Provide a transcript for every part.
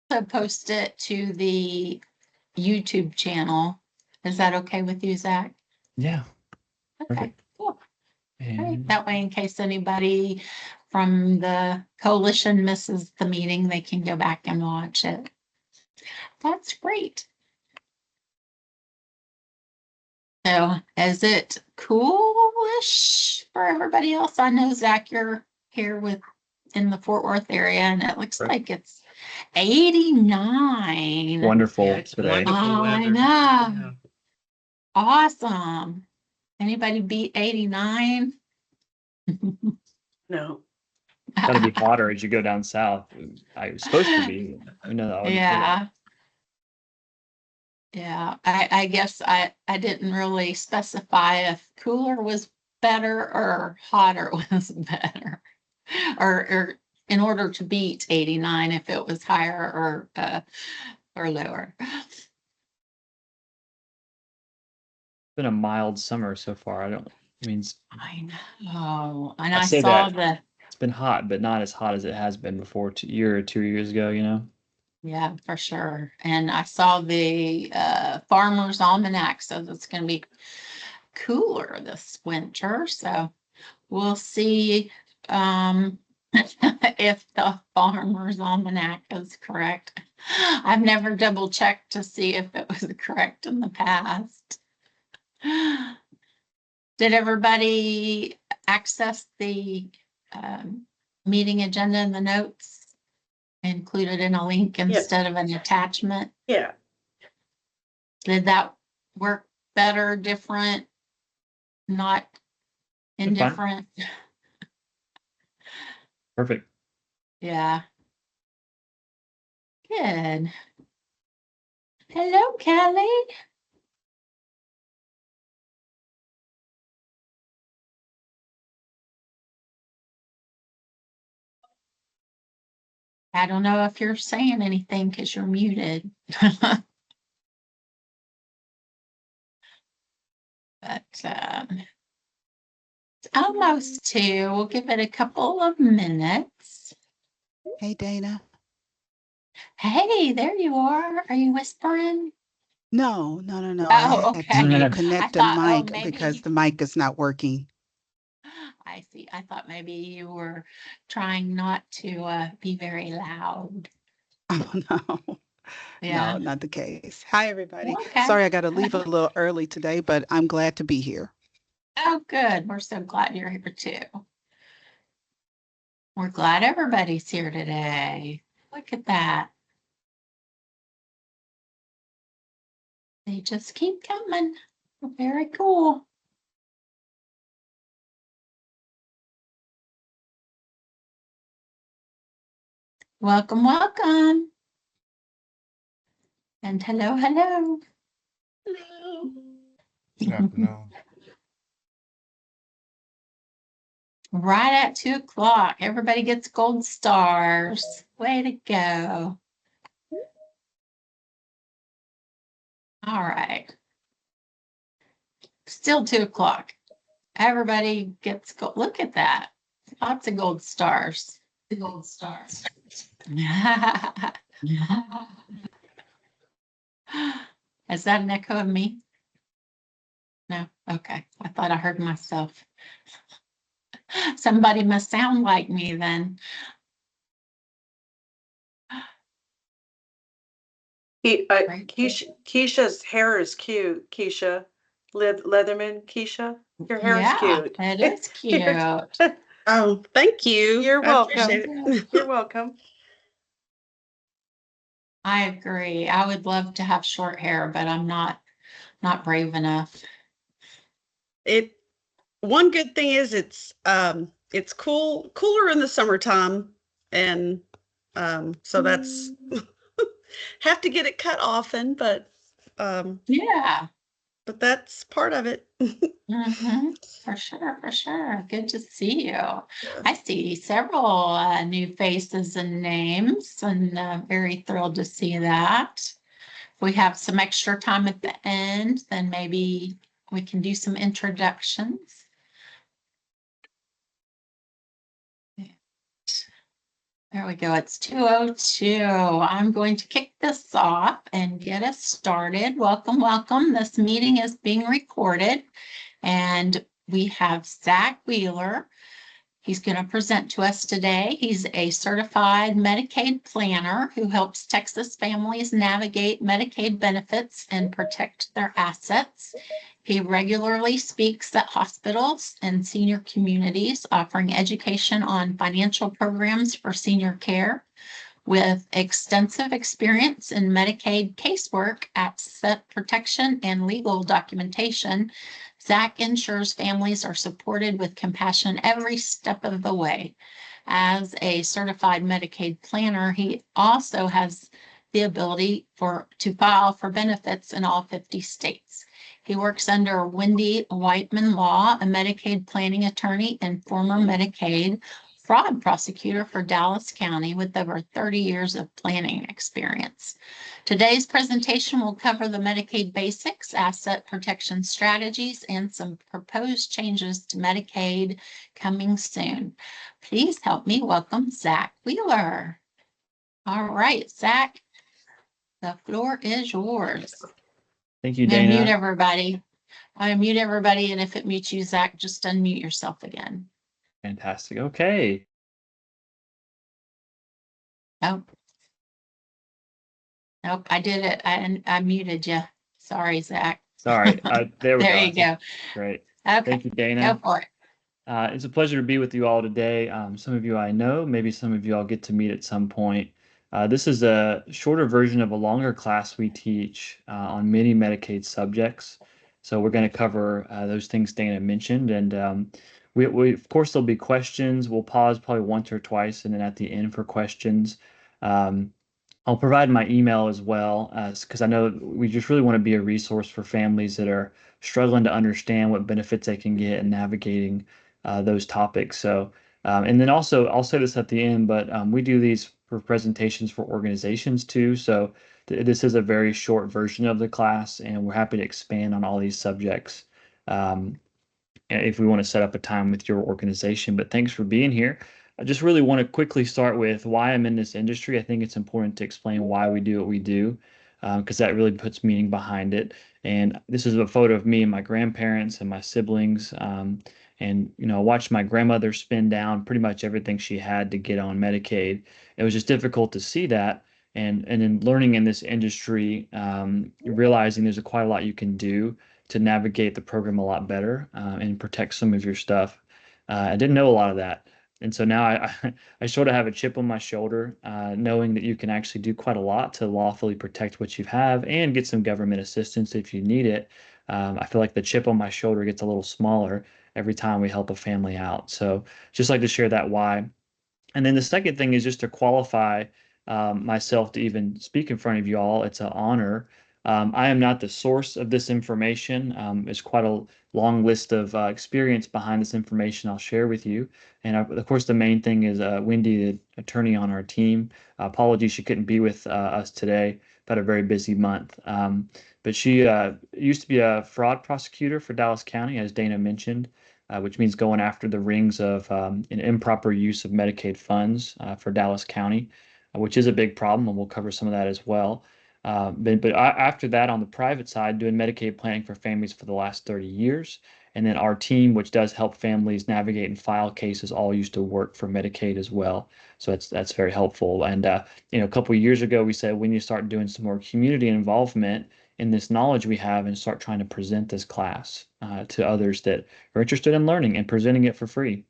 also post it to the YouTube channel. Is that okay with you, Zach? Yeah. Okay, Perfect. cool. And Great. That way, in case anybody from the coalition misses the meeting, they can go back and watch it. That's great. So is it coolish for everybody else? I know, Zach, you're here in the Fort Worth area, and it looks Right. like it's 89. wonderful Yeah, it's today. wonderful I weather. know. Yeah. Awesome. Anybody beat 89? No. Gotta be hotter as you go down south. I was supposed to be. I know that. Yeah. Yeah. I guess I didn't really specify if cooler was better or hotter was better. Or in order to beat 89, if it was higher or lower. It's been a mild summer so far. I mean, I know. And I I say saw that. It's been hot, but not as hot as it has been before 2 or 2 years ago, you know? yeah, for sure. And I saw the Farmer's Almanac says it's going to be cooler this winter. So we'll see if the Farmer's Almanac is correct. I've never double checked to see if it was correct in the past. Did everybody access the meeting agenda and the notes included in a link instead of an attachment? Yeah. Did that work better, different, not indifferent? Perfect. Yeah. Good. Hello, Kelly. I don't know if you're saying anything because you're muted. But it's almost 2. We'll give it a couple of minutes. Hey, Dana. Hey, there you are. Are you whispering? No, no, no, no. Oh, I had okay. to I connect the thought, oh, mic maybe because the mic is not working. I see. I thought maybe you were trying not to be very loud. Oh, no. Yeah. No, not the case. Hi, everybody. Okay. Sorry, I got to leave a little early today, but I'm glad to be here. Oh, good. We're so glad you're here too. We're glad everybody's here today. Look at that. They just keep coming. Very cool. Welcome, welcome. And hello, hello. Hello. Good afternoon. Right at 2 o'clock. Everybody gets gold stars. Way to go. All right. Still 2 o'clock. Everybody gets gold. Look at that. Lots of gold stars. The gold stars. Is that an echo of me? No? Okay. I thought I heard myself. Somebody must sound like me then. Keisha's hair is cute. Keisha Leatherman. Keisha, your hair is cute. It is cute. Oh, thank you. You're I welcome. appreciate it. You're welcome. I agree. I would love to have short hair, but I'm not brave enough. One good thing is it's cooler in the summertime, and so that's have to get it cut often, but Yeah. but that's part of it. For sure, for sure. Good to see you. I see several new faces and names, and very thrilled to see that. If we have some extra time at the end, then maybe we can do some introductions. There we go. It's 2:02. I'm going to kick this off and get us started. Welcome, welcome. This meeting is being recorded, and we have Zack Wheeler. He's going to present to us today. He's a certified Medicaid planner who helps Texas families navigate Medicaid benefits and protect their assets. He regularly speaks at hospitals and senior communities, offering education on financial programs for senior care. With extensive experience in Medicaid casework, asset protection, and legal documentation, Zack ensures families are supported with compassion every step of the way. As a certified Medicaid planner, he also has the ability to file for benefits in all 50 states. He works under Wendy Whiteman Law, a Medicaid planning attorney and former Medicaid fraud prosecutor for Dallas County with over 30 years of planning experience. Today's presentation will cover the Medicaid basics, asset protection strategies, and some proposed changes to Medicaid coming soon. Please help me welcome Zack Wheeler. All right, Zack, the floor is yours. Thank you, I'm gonna mute Dana. everybody. I mute everybody, and if it mutes you, Zack, just unmute yourself again. Fantastic. Okay. Nope. Nope, I did it. I muted you. Sorry, Zack. Sorry. There we There go. you go. Great. Okay, Thank you, go Dana. for it. It's a pleasure to be with you all today. Some of you I know, maybe some of you I'll get to meet at some point. This is a shorter version of a longer class we teach on many Medicaid subjects. So we're going to cover those things Dana mentioned. And we of course, there'll be questions. We'll pause probably once or twice and then at the end for questions. I'll provide my email as well, because I know we just really want to be a resource for families that are struggling to understand what benefits they can get and navigating those topics. So, and then also, I'll say this at the end, but we do these for presentations for organizations too. So this is a very short version of the class, and we're happy to expand on all these subjects if we want to set up a time with your organization. But thanks for being here. I just really want to quickly start with why I'm in this industry. I think it's important to explain why we do what we do, because that really puts meaning behind it. And this is a photo of me and my grandparents and my siblings. And, you know, I watched my grandmother spend down pretty much everything she had to get on Medicaid. It was just difficult to see that. And then learning in this industry, realizing there's quite a lot you can do to navigate the program a lot better and protect some of your stuff. I didn't know a lot of that. And so now I sort of have a chip on my shoulder, knowing that you can actually do quite a lot to lawfully protect what you have and get some government assistance if you need it. I feel like the chip on my shoulder gets a little smaller every time we help a family out. So just like to share that why. And then the second thing is just to qualify myself to even speak in front of you all. It's an honor. I am not the source of this information. There's quite a long list of experience behind this information I'll share with you. And of course, the main thing is Wendy, the attorney on our team. Apologies she couldn't be with us today. Had a very busy month. But she used to be a fraud prosecutor for Dallas County, as Dana mentioned, which means going after the rings of an improper use of Medicaid funds for Dallas County, which is a big problem, and we'll cover some of that as well. But after that, on the private side, doing Medicaid planning for families for the last 30 years. And then our team, which does help families navigate and file cases, all used to work for Medicaid as well. So that's very helpful. And you know, a couple of years ago, we said we need to start doing some more community involvement in this knowledge we have and start trying to present this class to others that are interested in learning and presenting it for free.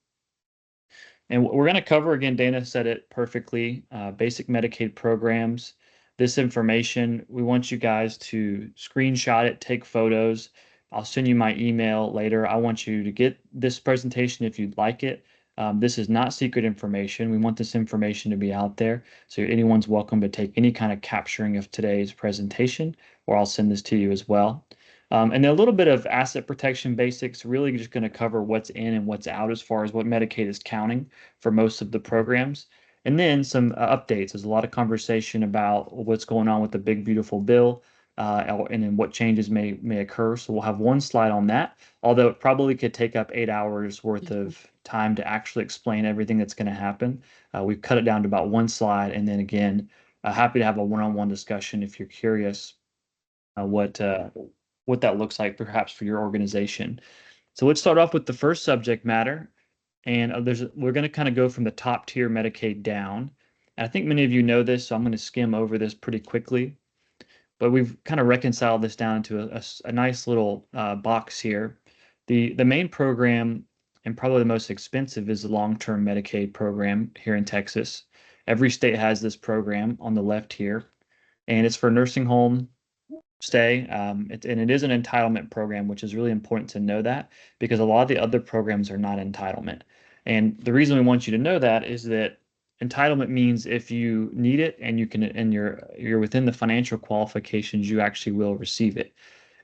And we're going to cover, again, Dana said it perfectly, basic Medicaid programs. This information, we want you guys to screenshot it, take photos. I'll send you my email later. I want you to get this presentation if you'd like it. This is not secret information. We want this information to be out there. So anyone's welcome to take any kind of capturing of today's presentation, or I'll send this to you as well. And then a little bit of asset protection basics, really just going to cover what's in and what's out as far as what Medicaid is counting for most of the programs. And then some updates. There's a lot of conversation about what's going on with the big, beautiful bill. and then what changes may occur. So we'll have one slide on that, although it probably could take up 8 hours worth of time to actually explain everything that's going to happen. We've cut it down to about one slide, and then again, happy to have a one-on-one discussion if you're curious what that looks like perhaps for your organization. So let's start off with the first subject matter, and we're going to kind of go from the top tier Medicaid down. And I think many of you know this, so I'm going to skim over this pretty quickly. But we've kind of reconciled this down into a nice little box here. The main program, and probably the most expensive, is the long-term Medicaid program here in Texas. Every state has this program on the left here, and it's for nursing home stay. And it is an entitlement program, which is really important to know that, because a lot of the other programs are not entitlement. And the reason we want you to know that is that entitlement means if you need it and you're within the financial qualifications, you actually will receive it.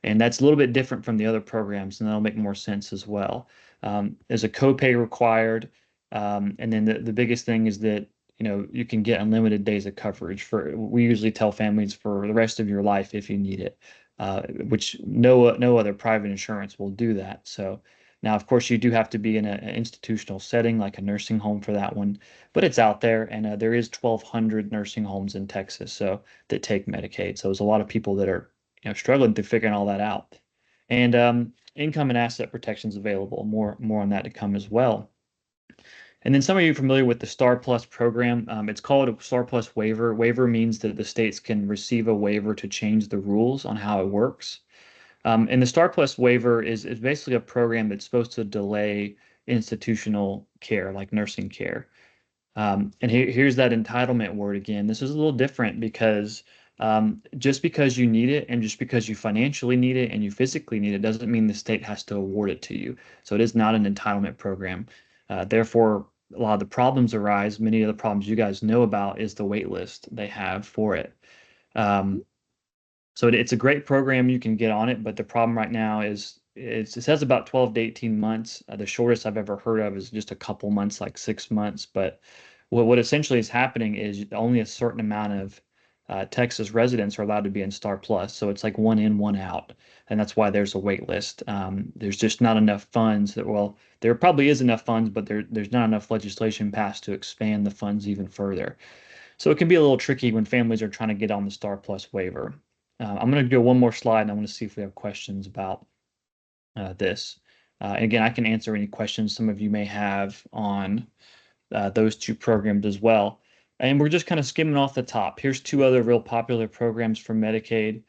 And that's a little bit different from the other programs, and that'll make more sense as well. There's a copay required, and then the biggest thing is that you can get unlimited days of coverage. We usually tell families for the rest of your life if you need it, which no other private insurance will do that. So now, of course, you do have to be in an institutional setting like a nursing home for that one, but it's out there, and there is 1,200 nursing homes in Texas that take Medicaid. So there's a lot of people that are struggling through figuring all that out. And income and asset protections available. More on that to come as well. And then some of you are familiar with the Star Plus program. It's called a Star Plus waiver. Waiver means that the states can receive a waiver to change the rules on how it works. And the Star Plus waiver is basically a program that's supposed to delay institutional care, like nursing care. And here's that entitlement word again. This is a little different because just because you need it and just because you financially need it and you physically need it doesn't mean the state has to award it to you. So it is not an entitlement program. Therefore, a lot of the problems arise. Many of the problems you guys know about is the wait list they have for it. So it's a great program. You can get on it, but the problem right now is it says about 12 to 18 months. The shortest I've ever heard of is just a couple months, like 6 months. But what essentially is happening is only a certain amount of Texas residents are allowed to be in Star Plus. So it's like one in, one out. And that's why there's a wait list. There's just not enough funds there probably is enough funds, but there's not enough legislation passed to expand the funds even further. So it can be a little tricky when families are trying to get on the Star Plus waiver. I'm going to do one more slide, and I want to see if we have questions about this. And again, I can answer any questions some of you may have on those two programs as well. And we're just kind of skimming off the top. Here's two other real popular programs for Medicaid.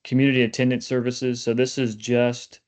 Community attendant services. So this is just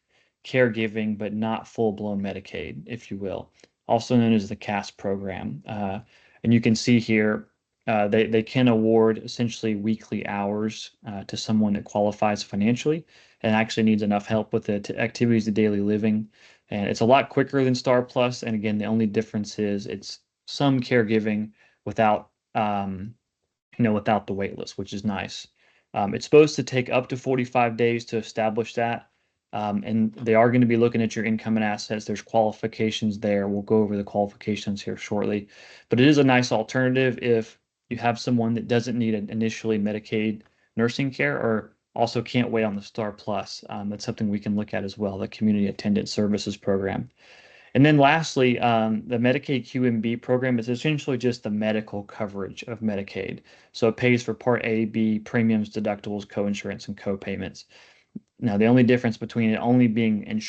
caregiving, but not full-blown Medicaid, if you will, also known as the CAS program. And you can see here, they can award essentially weekly hours to someone that qualifies financially and actually needs enough help with the activities of daily living. And it's a lot quicker than Star Plus. And again, the only difference is it's some caregiving without without the wait list, which is nice. It's supposed to take up to 45 days to establish that. And they are going to be looking at your income and assets. There's qualifications there. We'll go over the qualifications here shortly. But it is a nice alternative if you have someone that doesn't need initially Medicaid nursing care or also can't wait on the Star Plus. That's something we can look at as well, the Community Attendant Services Program. And then lastly, the Medicaid QMB program is essentially just the medical coverage of Medicaid. So it pays for Part A, B, premiums, deductibles, coinsurance, and co-payments. Now, the only difference between it only being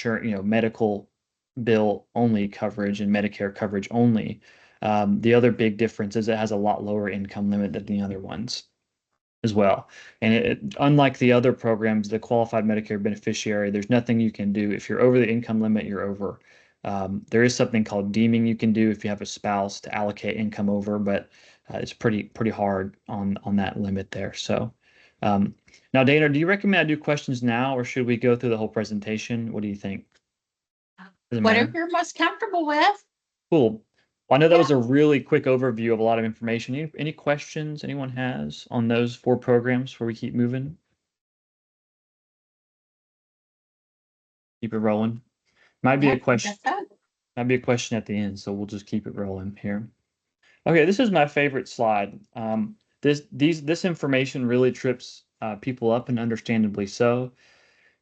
medical bill only coverage and Medicare coverage only, the other big difference is it has a lot lower income limit than the other ones as well. And unlike the other programs, the qualified Medicare beneficiary, there's nothing you can do. If you're over the income limit, you're over. There is something called deeming you can do if you have a spouse to allocate income over, but it's pretty hard on that limit there. So now, Dana, do you recommend I do questions now, or should we go through the whole presentation? What do you think? Whatever you're most comfortable with. Cool. Well, I know that was a really quick overview of a lot of information. Any questions anyone has on those 4 programs before we keep moving? Keep it rolling. Might be a question. Might be a question at the end, so we'll just keep it rolling here. Okay, this is my favorite slide. This information really trips people up, and understandably so.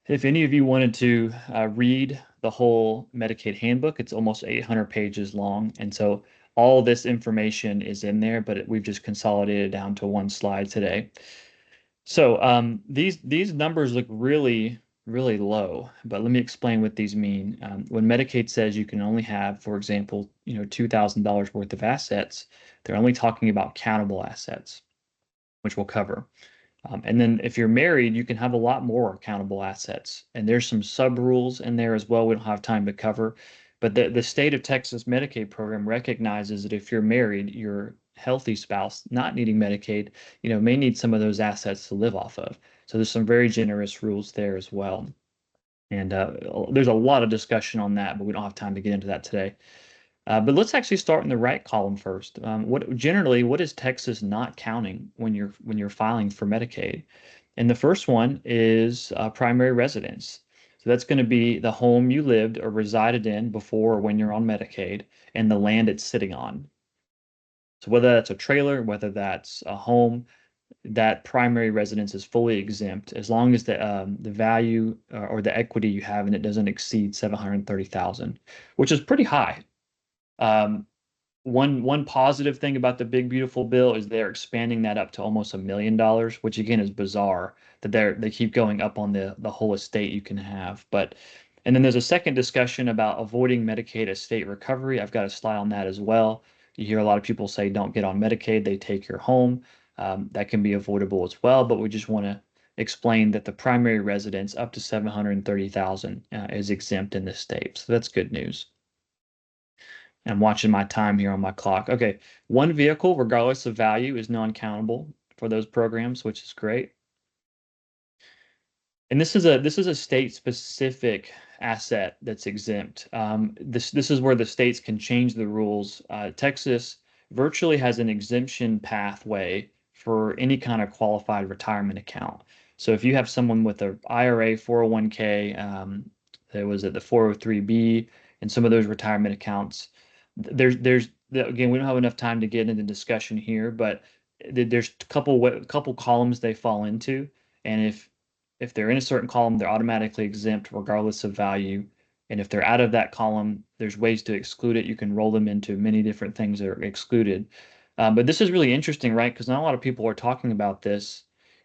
If any of you wanted to read the whole Medicaid handbook, it's almost 800 pages long. And so all this information is in there, but we've just consolidated down to one slide today. So these numbers look really, really low, but let me explain what these mean. When Medicaid says you can only have, for example, $2,000 worth of assets, they're only talking about countable assets, which we'll cover. And then if you're married, you can have a lot more countable assets. And there's some sub rules in there as well we don't have time to cover. But the state of Texas Medicaid program recognizes that if you're married, your healthy spouse not needing Medicaid, may need some of those assets to live off of. So there's some very generous rules there as well. And there's a lot of discussion on that, but we don't have time to get into that today. But let's actually start in the right column first. What is Texas not counting when you're filing for Medicaid? And the first one is primary residence. So that's going to be the home you lived or resided in before or when you're on Medicaid, and the land it's sitting on. So whether that's a trailer, whether that's a home, that primary residence is fully exempt as long as the value or the equity you have in it doesn't exceed $730,000, which is pretty high. One positive thing about the big beautiful bill is they're expanding that up to almost $1 million, which again is bizarre that they keep going up on the whole estate you can have. And then there's a second discussion about avoiding Medicaid estate recovery. I've got a slide on that as well. You hear a lot of people say don't get on Medicaid, they take your home. That can be avoidable as well, but we just want to explain that the primary residence up to $730,000 is exempt in this state. So that's good news. I'm watching my time here on my clock. Okay, one vehicle, regardless of value, is non-countable for those programs, which is great. And this is a state-specific asset that's exempt. This is where the states can change the rules. Texas virtually has an exemption pathway for any kind of qualified retirement account. So if you have someone with an IRA, 401k, there was at the 403b, and some of those retirement accounts, again, we don't have enough time to get into discussion here, but there's a couple columns they fall into, and if they're in a certain column, they're automatically exempt regardless of value. And if they're out of that column, there's ways to exclude it. You can roll them into many different things that are excluded. But this is really interesting, right? Because not a lot of people are talking about this.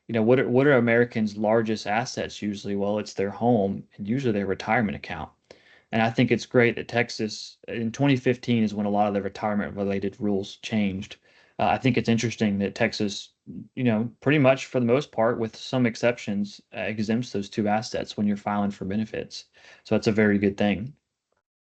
What are Americans' largest assets usually? Well, it's their home and usually their retirement account. And I think it's great that Texas in 2015 is when a lot of the retirement related rules changed. I think it's interesting that Texas, pretty much for the most part, with some exceptions, exempts those two assets when you're filing for benefits. So that's a very good thing.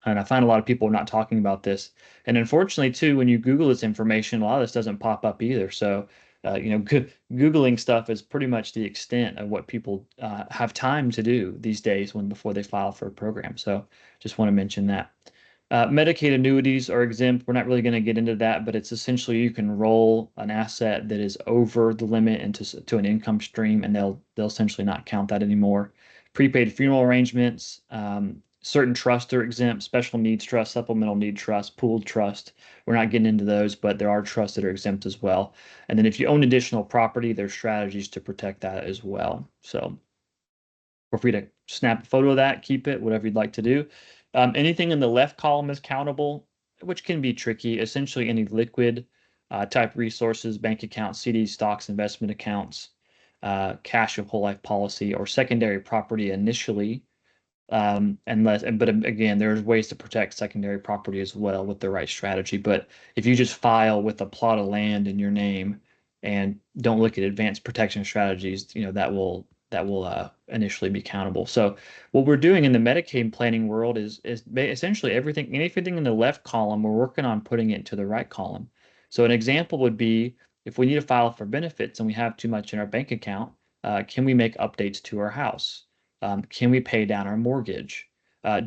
And I find a lot of people are not talking about this. And unfortunately, too, when you Google this information, a lot of this doesn't pop up either. So, Googling stuff is pretty much the extent of what people have time to do these days before they file for a program. So just want to mention that. Medicaid annuities are exempt. We're not really going to get into that, but it's essentially you can roll an asset that is over the limit into an income stream, and they'll essentially not count that anymore. Prepaid funeral arrangements, certain trusts are exempt, special needs trust, supplemental need trust, pooled trust. We're not getting into those, but there are trusts that are exempt as well. And then if you own additional property, there's strategies to protect that as well. So feel free to snap a photo of that, keep it, whatever you'd like to do. Anything in the left column is countable, which can be tricky. Essentially any liquid type resources, bank accounts, CDs, stocks, investment accounts, cash of whole life policy, or secondary property initially. But again, there's ways to protect secondary property as well with the right strategy. But if you just file with a plot of land in your name and don't look at advanced protection strategies, that will initially be countable. So what we're doing in the Medicaid planning world is essentially anything in the left column, we're working on putting it to the right column. So an example would be if we need to file for benefits and we have too much in our bank account, can we make updates to our house? Can we pay down our mortgage?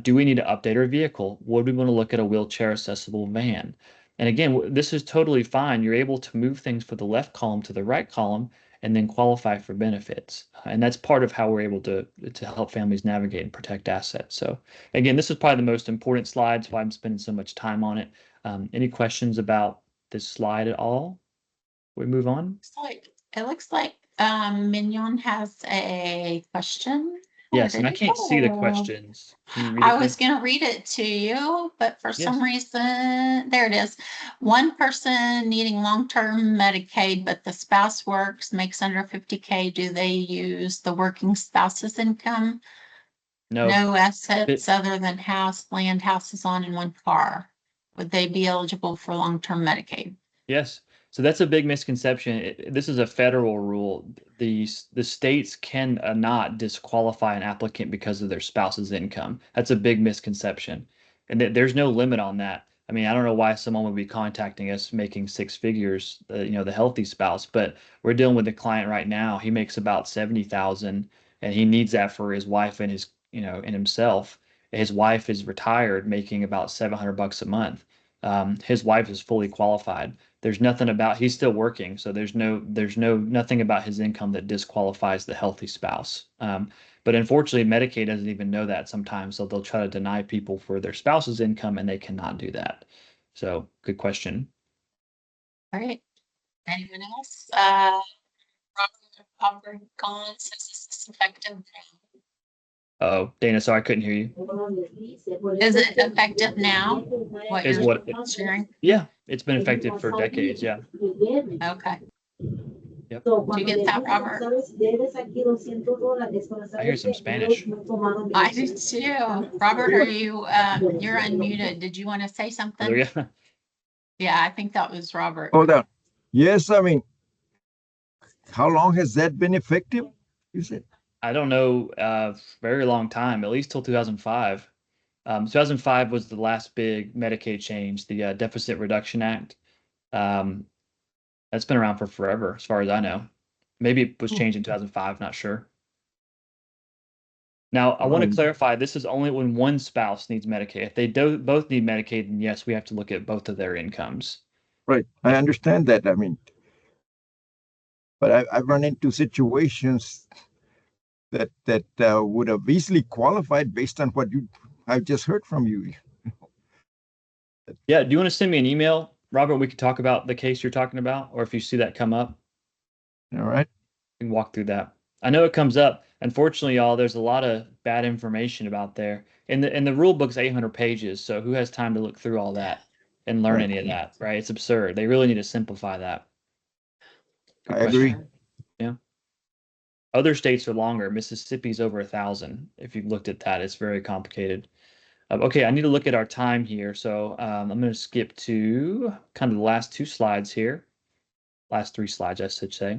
Do we need to update our vehicle? Would we want to look at a wheelchair accessible van? And again, this is totally fine. You're able to move things from the left column to the right column and then qualify for benefits. And that's part of how we're able to help families navigate and protect assets. So again, this is probably the most important slide, so I'm spending so much time on it. Any questions about this slide at all? We move on? It looks like Mignon has a question. Yes, and I Where did it can't see the go? questions. Can you read I it, was please? gonna read it to you, but for some Yes. reason, there it is. One person needing long-term Medicaid, but the spouse works, makes under 50K. Do they use the working spouse's income? No. No assets It- other than house, land, houses on, and one car. Would they be eligible for long-term Medicaid? Yes. So that's a big misconception. This is a federal rule. The states can not disqualify an applicant because of their spouse's income. That's a big misconception. And there's no limit on that. I mean, I don't know why someone would be contacting us making six figures, the healthy spouse, but we're dealing with a client right now. He makes about 70,000 and he needs that for his wife and his, and himself. His wife is retired making about $700 a month. His wife is fully qualified. There's nothing about he's still working, so there's nothing about his income that disqualifies the healthy spouse. But unfortunately, Medicaid doesn't even know that sometimes, so they'll try to deny people for their spouse's income, and they cannot do that. So, good question. All right. Anyone else? Robert Collins says this is effective now. Oh, Dana, sorry, I couldn't hear you. Is it effective now? What Is you're what? sharing? Yeah, it's been effective for decades. Yeah. Okay. Yep. Did you get that, Robert? I hear some Spanish. I do too. Robert, are you, you're unmuted. Did you want to say There something? we go. Yeah, I think that was Robert. Hold on. Yes, I mean, how long has that been effective? You said. I don't know, very long time, at least till 2005. 2005 was the last big Medicaid change, the Deficit Reduction Act. That's been around for forever, as far as I know. Maybe it was changed in 2005, not sure. Now, I want to clarify, this is only when one spouse needs Medicaid. If they both need Medicaid, then yes, we have to look at both of their incomes. Right. I understand that. I mean, but I've run into situations that would have easily qualified based on what I've just heard from you. Yeah, do you want to send me an email, Robert? We could talk about the case you're talking about, or if you see that come up, All right. we can walk through that. I know it comes up. Unfortunately, y'all, there's a lot of bad information about there. And the rule book's 800 pages, so who has time to look through all that and learn any of that, right? It's absurd. They really need to simplify that. Good I agree. Yeah. Other states are longer. Mississippi's over 1,000. If you've looked at that, it's very complicated. Okay, I need to look at our time here. So I'm going to skip to kind of the last two slides here. Last three slides, I should say.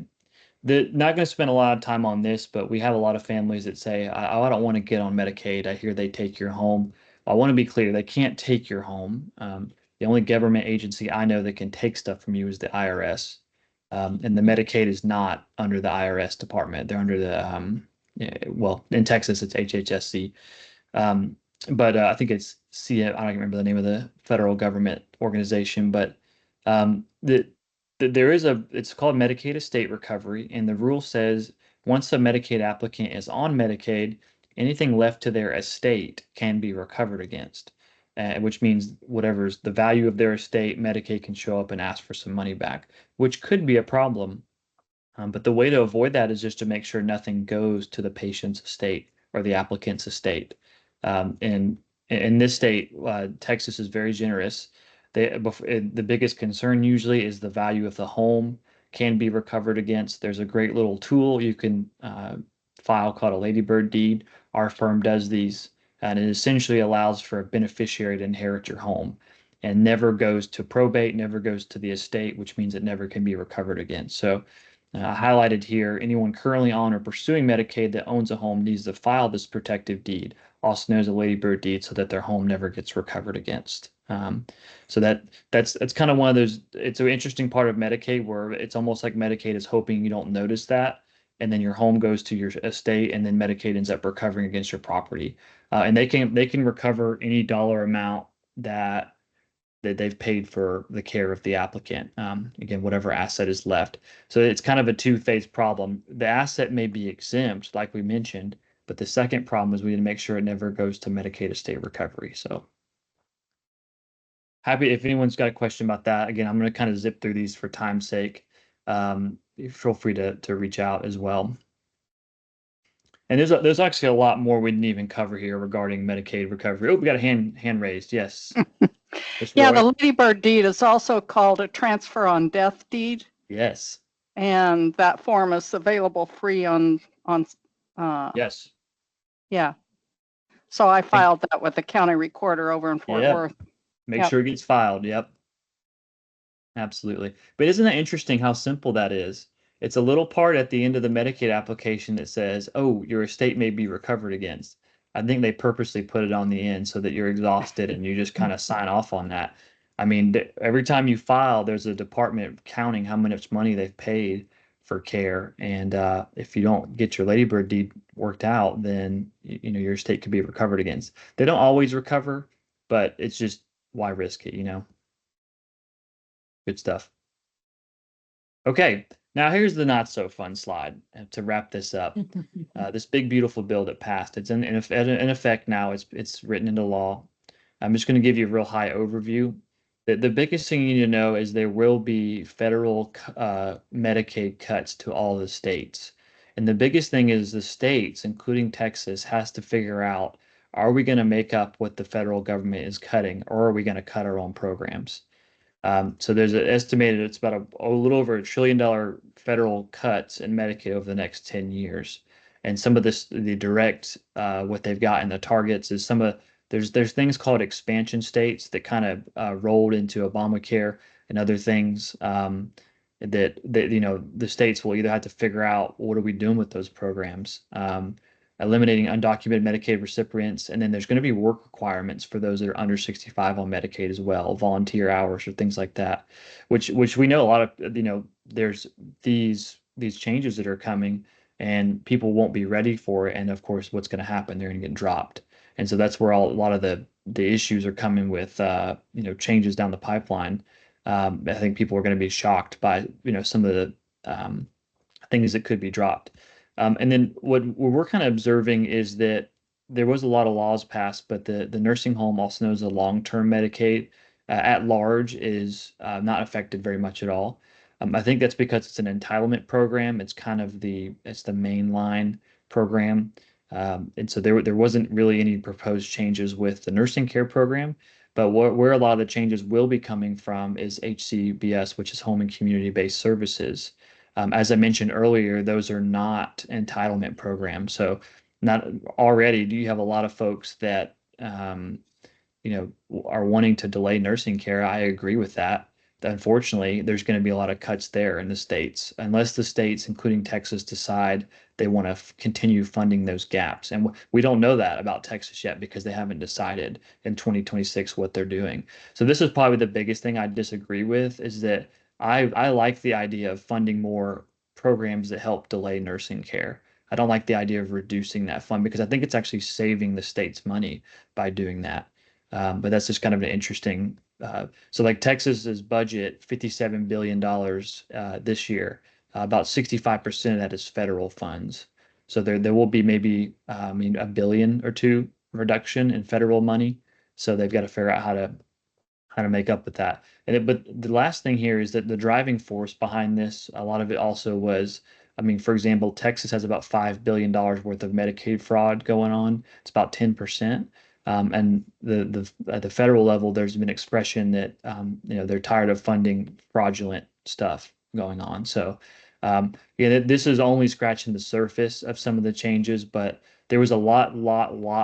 Not going to spend a lot of time on this, but we have a lot of families that say, I don't want to get on Medicaid. I hear they take your home. I want to be clear, they can't take your home. The only government agency I know that can take stuff from you is the IRS. And the Medicaid is not under the IRS department. They're under the, well, in Texas, it's HHSC. But I think it's I don't remember the name of the federal government organization, but there is it's called Medicaid estate recovery, and the rule says once a Medicaid applicant is on Medicaid, anything left to their estate can be recovered against, which means whatever's the value of their estate, Medicaid can show up and ask for some money back, which could be a problem. But the way to avoid that is just to make sure nothing goes to the patient's estate or the applicant's estate. And in this state, Texas is very generous. The biggest concern usually is the value of the home can be recovered against. There's a great little tool you can file called a ladybird deed. Our firm does these, and it essentially allows for a beneficiary to inherit your home and never goes to probate, never goes to the estate, which means it never can be recovered against. So highlighted here, anyone currently on or pursuing Medicaid that owns a home needs to file this protective deed, also known as a ladybird deed, so that their home never gets recovered against. So that's kind of one of those, it's an interesting part of Medicaid where it's almost like Medicaid is hoping you don't notice that, and then your home goes to your estate, and then Medicaid ends up recovering against your property. And they can recover any dollar amount that they've paid for the care of the applicant. Again, whatever asset is left. So it's kind of a two-phase problem. The asset may be exempt, like we mentioned, but the second problem is we need to make sure it never goes to Medicaid estate recovery. So happy if anyone's got a question about that. Again, I'm going to kind of zip through these for time's sake. feel free to reach out as well. And there's actually a lot more we didn't even cover here regarding Medicaid recovery. Oh, we got a hand raised. Yes. Yeah, Roy? the Ladybird deed is also called a transfer on death deed, Yes. and that form is available free on Yes. yeah. So I filed that with the county recorder over in Fort Yep. Worth. Make Yep. sure it gets filed. Yep. Absolutely. But isn't that interesting how simple that is? It's a little part at the end of the Medicaid application that says, oh, your estate may be recovered against. I think they purposely put it on the end so that you're exhausted and you just kind of sign off on that. I mean, every time you file, there's a department counting how much money they've paid for care. And if you don't get your Ladybird deed worked out, then you know your estate could be recovered against. They don't always recover, but it's just why risk it, you know? Good stuff. Okay, now here's the not so fun slide to wrap this up. This big beautiful bill that passed. It's in effect now. It's written into law. I'm just going to give you a real high overview. The biggest thing you need to know is there will be federal Medicaid cuts to all the states. And the biggest thing is the states, including Texas, has to figure out, are we going to make up what the federal government is cutting, or are we going to cut our own programs? So there's an estimated, it's about a little over $1 trillion federal cuts in Medicaid over the next 10 years. And some of this, the direct, what they've got in the targets is there's things called expansion states that kind of rolled into Obamacare and other things that you know the states will either have to figure out what are we doing with those programs, eliminating undocumented Medicaid recipients, and then there's going to be work requirements for those that are under 65 on Medicaid as well, volunteer hours or things like that, which we know a lot of, you know, there's these changes that are coming and people won't be ready for it. And of course, what's going to happen? They're going to get dropped. And so that's where a lot of the issues are coming with, you know, changes down the pipeline. I think people are going to be shocked by, you know, some of the things that could be dropped. And then what we're kind of observing is that there was a lot of laws passed, but the nursing home, also known as the long-term Medicaid, at large is not affected very much at all. I think that's because it's an entitlement program. It's kind of it's the mainline program. And so there wasn't really any proposed changes with the nursing care program. But where a lot of the changes will be coming from is HCBS, which is home and community-based services. As I mentioned earlier, those are not entitlement programs. So not already do you have a lot of folks that you know are wanting to delay nursing care. I agree with that. Unfortunately, there's going to be a lot of cuts there in the states, unless the states, including Texas, decide they want to continue funding those gaps. And we don't know that about Texas yet because they haven't decided in 2026 what they're doing. So this is probably the biggest thing I disagree with is that I like the idea of funding more programs that help delay nursing care. I don't like the idea of reducing that fund because I think it's actually saving the state's money by doing that. But that's just kind of an interesting. So like Texas's budget, $57 billion this year, about 65% of that is federal funds. So there will be maybe I mean $1 billion or $2 billion reduction in federal money. So they've got to figure out how to make up with that. But the last thing here is that the driving force behind this, a lot of it also was, I mean, for example, Texas has about $5 billion worth of Medicaid fraud going on. It's about 10%. And at the federal level, there's been expression that you know they're tired of funding fraudulent stuff going on. So yeah, this is only scratching the surface of some of the changes, but there was a lot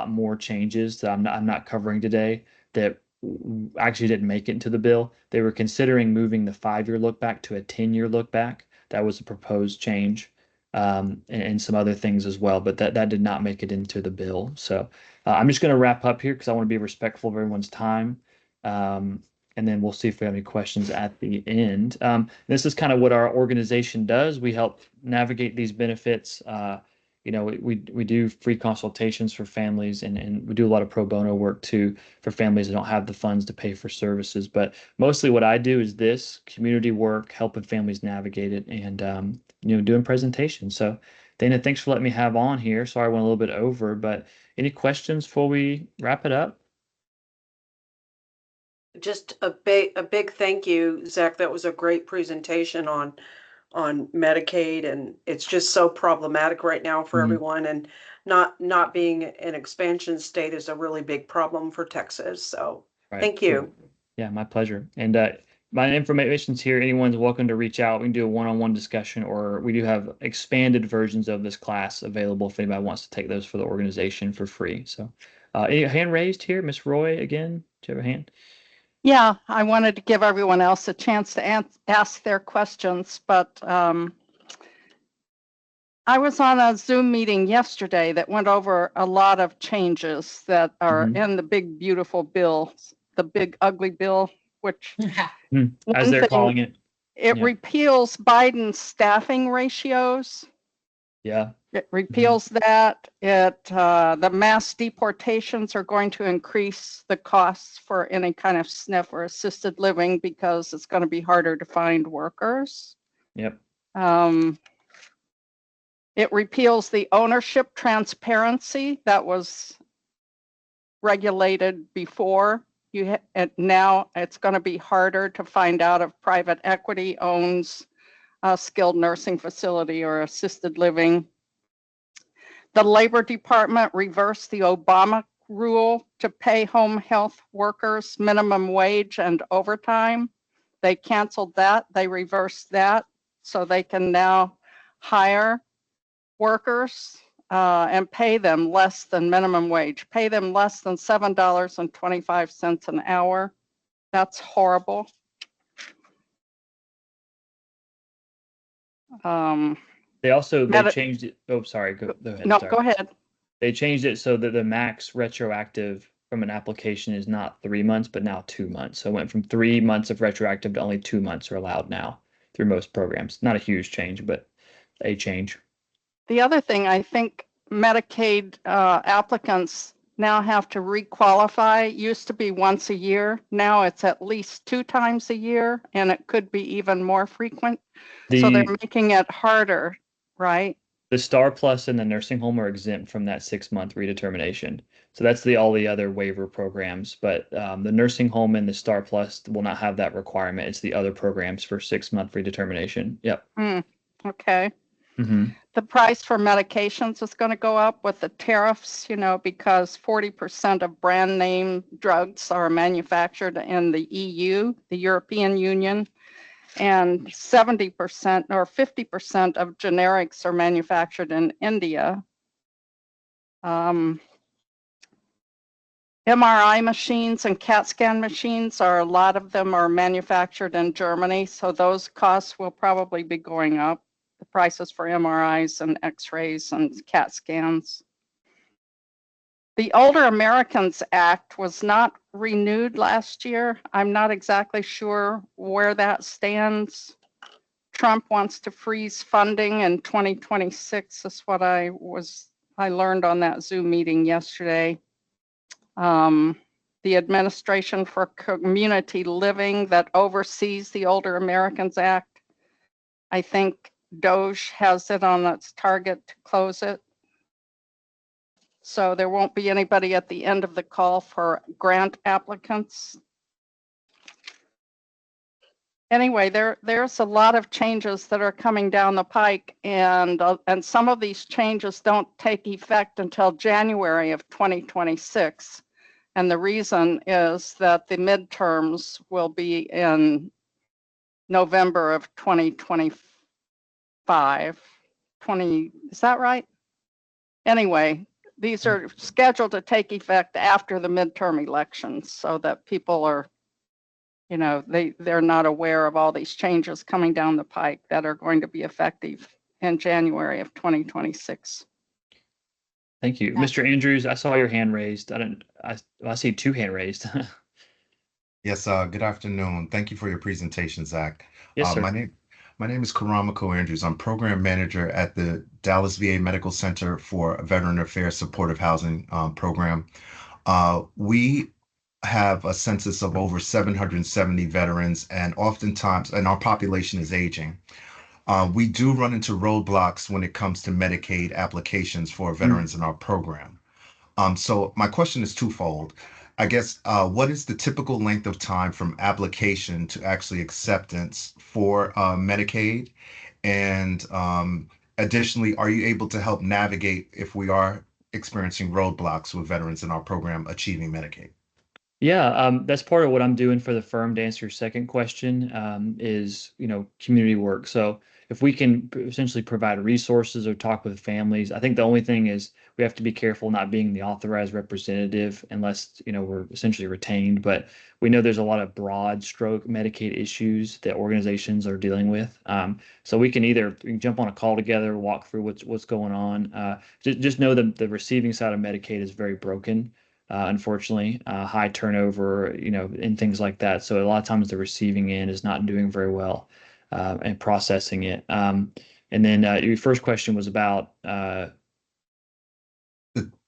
more changes that I'm not covering today that actually didn't make it into the bill. They were considering moving the 5-year look back to a 10-year look back. That was a proposed change, and some other things as well, but that did not make it into the bill. So I'm just going to wrap up here because I want to be respectful of everyone's time. And then we'll see if we have any questions at the end. This is kind of what our organization does. We help navigate these benefits. You know, we do free consultations for families and we do a lot of pro bono work too for families that don't have the funds to pay for services. But mostly what I do is this community work, helping families navigate it and, you know, doing presentations. So Dana, thanks for letting me have on here. Sorry I went a little bit over, but any questions before we wrap it up? Just a big thank you, Zach. That was a great presentation on on Medicaid, and it's just so problematic right now for Mhm. everyone. And not being an expansion state is a really big problem for Texas. So Right. thank you. Yeah, my pleasure. And my information's here. Anyone's welcome to reach out. We can do a one-on-one discussion, or we do have expanded versions of this class available if anybody wants to take those for the organization for free. So, any hand raised here? Miss Roy, again, do you have a hand? Yeah, I wanted to give everyone else a chance to ask their questions, but I was on a Zoom meeting yesterday that went over a lot of changes that are Mhm. in the big, beautiful bill, the big, ugly bill, which As one they're thing, calling it. it Yeah. repeals Biden's staffing ratios. Yeah. It repeals that. The mass deportations are going to increase the costs for any kind of SNF or assisted living because it's going to be harder to find workers. Yep. It repeals the ownership transparency that was regulated before. Now it's going to be harder to find out if private equity owns a skilled nursing facility or assisted living. The Labor Department reversed the Obama rule to pay home health workers minimum wage and overtime. They canceled that. They reversed that so they can now hire workers and pay them less than minimum wage, pay them less than $7.25 an hour. That's horrible. They changed it. Oh, sorry. Go ahead. No, Sorry. go ahead. They changed it so that the max retroactive from an application is not 3 months, but now 2 months. So it went from 3 months of retroactive to only 2 months are allowed now through most programs. Not a huge change, but a change. The other thing, I think Medicaid applicants now have to requalify. It used to be once a year. Now it's at least 2 times a year, and it could be even more frequent. So they're making it harder, right? The Star Plus and the nursing home are exempt from that 6-month redetermination. So that's all the other waiver programs. But the nursing home and the Star Plus will not have that requirement. It's the other programs for 6-month redetermination. Yep. Okay. Mm-hmm. The price for medications is going to go up with the tariffs, because 40% of brand name drugs are manufactured in the EU, the European Union, and 70% or 50% of generics are manufactured in India. MRI machines and CAT scan machines a lot of them are manufactured in Germany, so those costs will probably be going up. The prices for MRIs and X-rays and CAT scans. The Older Americans Act was not renewed last year. I'm not exactly sure where that stands. Trump wants to freeze funding in 2026. Is what I learned on that Zoom meeting yesterday. The Administration for Community Living that oversees the Older Americans Act, I think DOJ has it on its target to close it. So there won't be anybody at the end of the call for grant applicants. Anyway, there's a lot of changes that are coming down the pike, and some of these changes don't take effect until January of 2026. And the reason is that the midterms will be in November of 2025. Is that right? Anyway, these are scheduled to take effect after the midterm elections so that people are, they're not aware of all these changes coming down the pike that are going to be effective in January of 2026. Thank you. Mr. Andrews, I saw your hand raised. I see 2 hand raised. Yes, good afternoon. Thank you for your presentation, Zach. Yes, sir. My name is Karamako Andrews. I'm program manager at the Dallas VA Medical Center for Veteran Affairs Supportive Housing Program. We have a census of over 770 veterans, and oftentimes, and our population is aging. We do run into roadblocks when it comes to Medicaid applications for veterans in our program. So my question is twofold. I guess, what is the typical length of time from application to actually acceptance for Medicaid? And additionally, are you able to help navigate if we are experiencing roadblocks with veterans in our program achieving Medicaid? Yeah, that's part of what I'm doing for the firm. To answer your second question, is community work. So if we can essentially provide resources or talk with families, I think the only thing is we have to be careful not being the authorized representative unless we're essentially retained. But we know there's a lot of broad stroke Medicaid issues that organizations are dealing with. So we can either jump on a call together, walk through what's going on. Just know that the receiving side of Medicaid is very broken. Unfortunately, high turnover, and things like that. So a lot of times the receiving end is not doing very well and processing it. And then your first question was about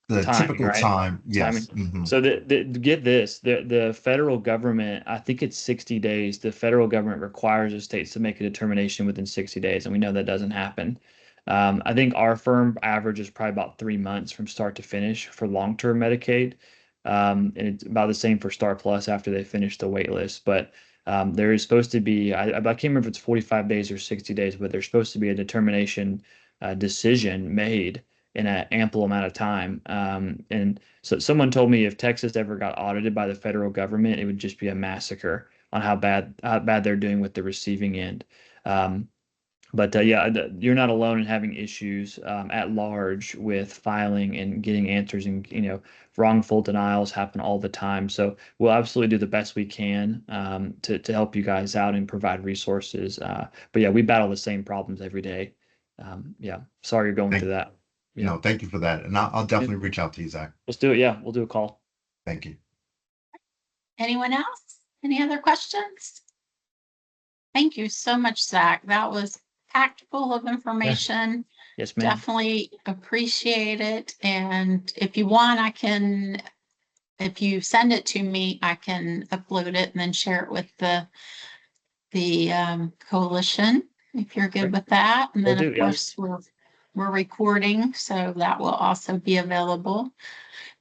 The timing, typical right? time, yes. Timing. So get this, the federal government, I think it's 60 days. The federal government requires the states to make a determination within 60 days, and we know that doesn't happen. I think our firm average is probably about 3 months from start to finish for long-term Medicaid. And it's about the same for Star Plus after they finish the wait list. But there is supposed to be, I can't remember if it's 45 days or 60 days, but there's supposed to be a determination decision made in an ample amount of time. And so someone told me if Texas ever got audited by the federal government, it would just be a massacre on how bad they're doing with the receiving end. But yeah, you're not alone in having issues at large with filing and getting answers, and wrongful denials happen all the time. So we'll absolutely do the best we can to help you guys out and provide resources. But yeah, we battle the same problems every day. Yeah, sorry you're going through that. Yeah. No, thank you for that. And I'll definitely reach out to you, Zach. Let's do it. Yeah, we'll do a call. Thank you. Anyone else? Any other questions? Thank you so much, Zach. That was packed full of information. Yes, ma'am. Definitely appreciate it. And if you want, if you send it to me, I can upload it and then share it with the coalition, if you're good with that. And then of course we're recording, so that will also be available.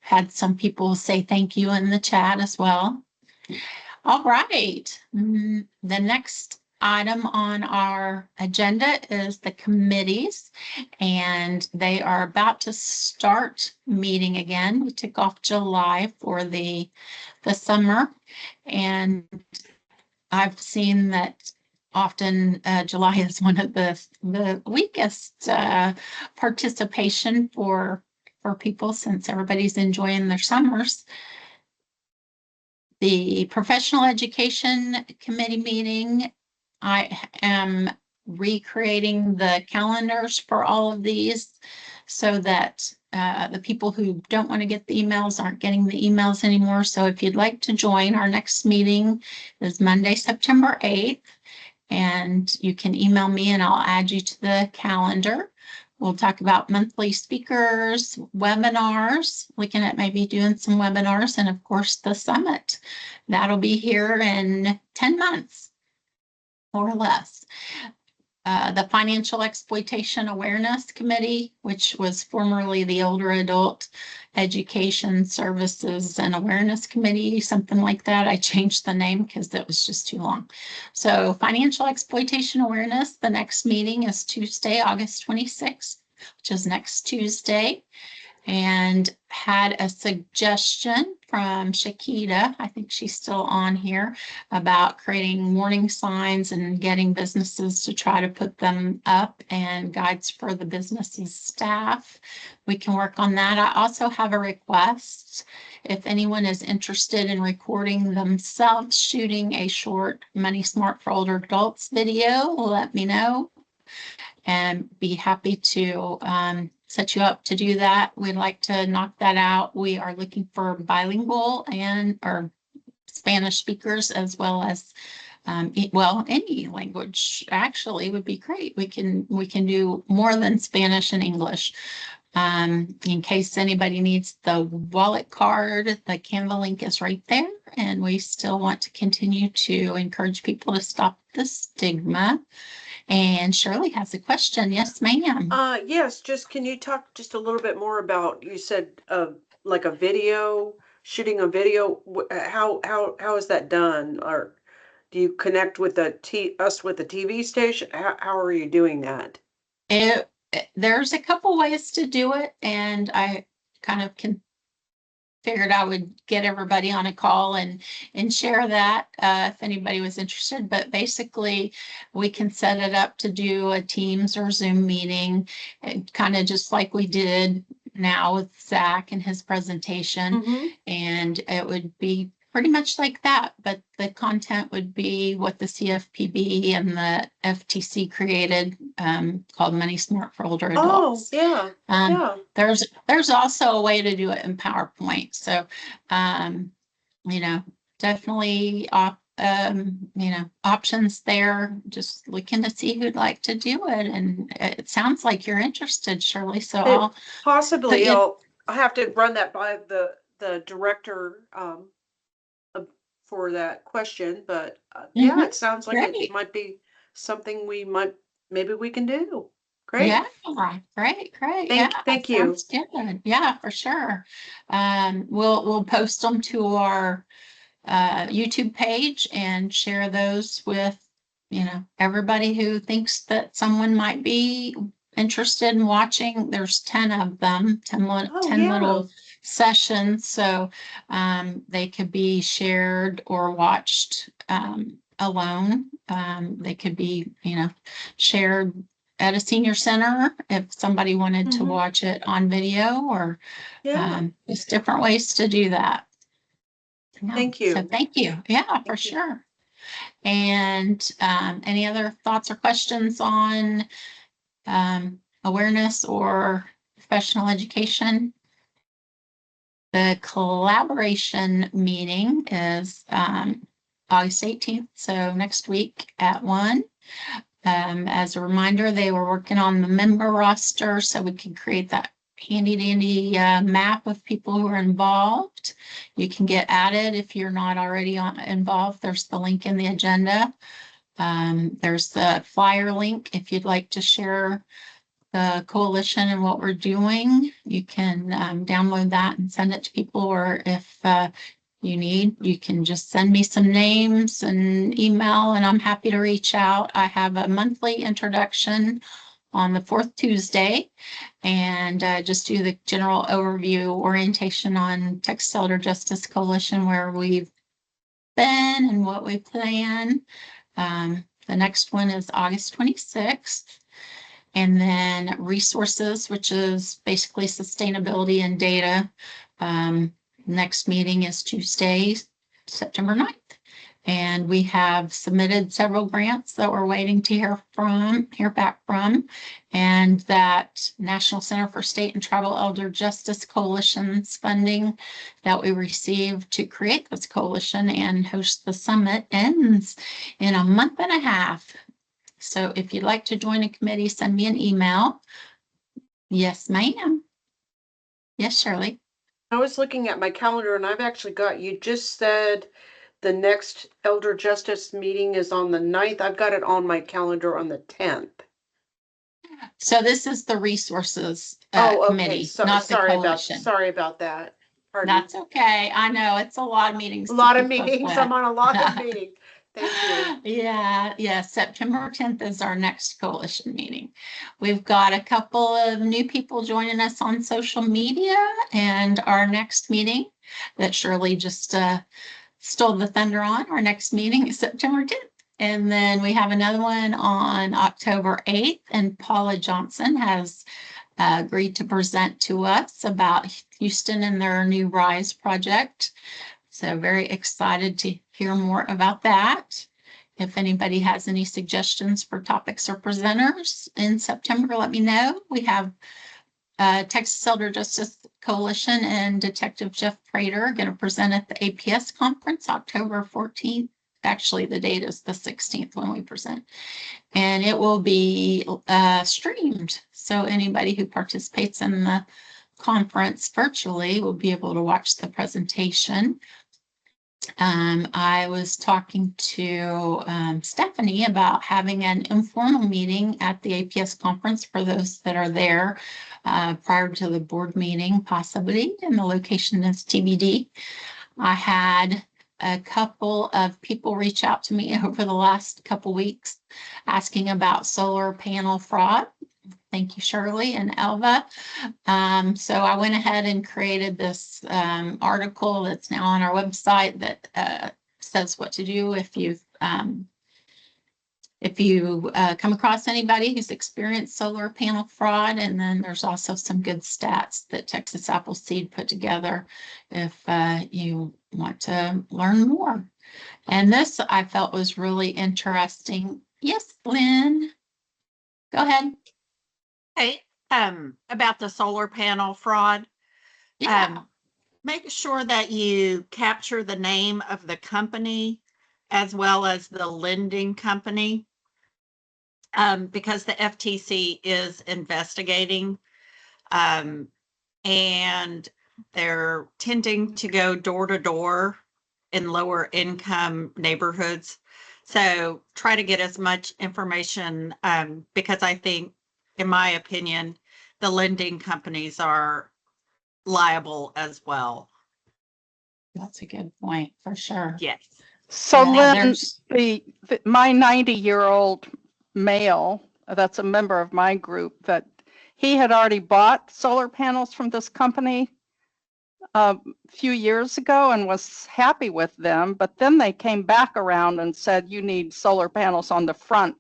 Had some people say thank you in the chat as well. All right. The next item on our agenda is the committees, and they are about to start meeting again. We took off July for the summer, and I've seen that often July is one of the weakest participation for people, since everybody's enjoying their summers. The Professional Education Committee meeting, I am recreating the calendars for all of these so that the people who don't want to get the emails aren't getting the emails anymore. So if you'd like to join, our next meeting is Monday, September 8th, and you can email me and I'll add you to the calendar. We'll talk about monthly speakers, webinars, looking at maybe doing some webinars, and of course the summit. That'll be here in 10 months or less. The Financial Exploitation Awareness Committee, which was formerly the Older Adult Education Services and Awareness Committee, something like that. I changed the name because that was just too long. So Financial Exploitation Awareness, the next meeting is Tuesday, August 26th, which is next Tuesday. And had a suggestion from Shakita, I think she's still on here, about creating warning signs and getting businesses to try to put them up, and guides for the business's staff. We can work on that. I also have a request. If anyone is interested in recording themselves shooting a short Money Smart for Older Adults video, let me know and be happy to set you up to do that. We'd like to knock that out. We are looking for bilingual or Spanish speakers, as well as well, any language actually would be great. We can do more than Spanish and English. In case anybody needs the wallet card, the Canva link is right there, and we still want to continue to encourage people to stop the stigma. And Shirley has a question. Yes, ma'am. Yes, can you talk just a little bit more about, you said like a video, shooting a video, how is that done? Or Do you connect with us with the TV station? How are you doing that? There's a couple ways to do it, and I kind of figured I would get everybody on a call and share that if anybody was interested. But basically, we can set it up to do a Teams or Zoom meeting, kind of just like we did now with Zack and his presentation. Mm-hmm. And it would be pretty much like that, but the content would be what the CFPB and the FTC created, called Money Smart for Older Adults. Oh, yeah. Yeah. There's also a way to do it in PowerPoint. So, you know, definitely you know, options there. Just looking to see who'd like to do it. And it sounds like you're interested, Shirley. So possibly I'll have to run that by the director for that question, but yeah, it sounds like it might be something maybe we can do. Great. Yeah, great. Thank you. Sounds good. Yeah, for sure. We'll post them to our YouTube page and share those with, you know, everybody who thinks that someone might be interested in watching. There's 10 of them, 10 little sessions, so they could be shared or watched alone. They could be, you know, shared at a senior center if somebody wanted to watch it on video, or there's different ways to do that. Yeah. Thank you. So thank you. Yeah, for sure. And any other thoughts or questions on awareness or professional education? The collaboration meeting is August 18th, so next week at 1. As a reminder, they were working on the member roster so we can create that handy dandy map of people who are involved. You can get added if you're not already involved. There's the link in the agenda. There's the flyer link if you'd like to share the coalition and what we're doing. You can download that and send it to people, or if you can just send me some names and email, and I'm happy to reach out. I have a monthly introduction on the 4th Tuesday, and just do the general overview orientation on Texas Elder Justice Coalition, where we've been and what we plan. The next one is August 26th. And then resources, which is basically sustainability and data. Next meeting is Tuesday, September 9th. And we have submitted several grants that we're waiting to hear back from. And that National Center for State and Tribal Elder Justice Coalition's funding that we received to create this coalition and host the summit ends in a month and a half. So if you'd like to join a committee, send me an email. Yes, ma'am. Yes, Shirley. I was looking at my calendar, and I've actually you just said the next Elder Justice meeting is on the 9th. I've got it on my calendar on the 10th. So this is the resources committee, not the coalition. Sorry about that. Pardon. That's okay. I know it's a lot of meetings. I'm on a lot of meetings. Thank you. Yeah. September 10th is our next coalition meeting. We've got a couple of new people joining us on social media, and our next meeting that Shirley just stole the thunder on, our next meeting is September 10th. And then we have another one on October 8th, and Paula Johnson has agreed to present to us about Houston and their new RISE project. So very excited to hear more about that. If anybody has any suggestions for topics or presenters in September, let me know. We have Texas Elder Justice Coalition and Detective Jeff Prater going to present at the APS conference October 14th. Actually, the date is the 16th when we present. And it will be streamed. So anybody who participates in the conference virtually will be able to watch the presentation. I was talking to Stephanie about having an informal meeting at the APS conference for those that are there prior to the board meeting, possibly, and the location is TBD. I had a couple of people reach out to me over the last couple weeks asking about solar panel fraud. Thank you, Shirley and Elva. So I went ahead and created this article that's now on our website that says what to do if you've come across anybody who's experienced solar panel fraud. And then there's also some good stats that Texas Appleseed put together if you want to learn more. And this I felt was really interesting. Yes, Lynn, go ahead. Hey, about the solar panel fraud. Yeah. Make sure that you capture the name of the company as well as the lending company, because the FTC is investigating, and they're tending to go door to door in lower income neighborhoods. So try to get as much information, because I think, in my opinion, the lending companies are liable as well. That's a good point for sure. Yes. So Yeah, Lynn, my 90-year-old male, that's a member of my group, that he had already bought solar panels from this company a few years ago and was happy with them, but then they came back around and said, you need solar panels on the front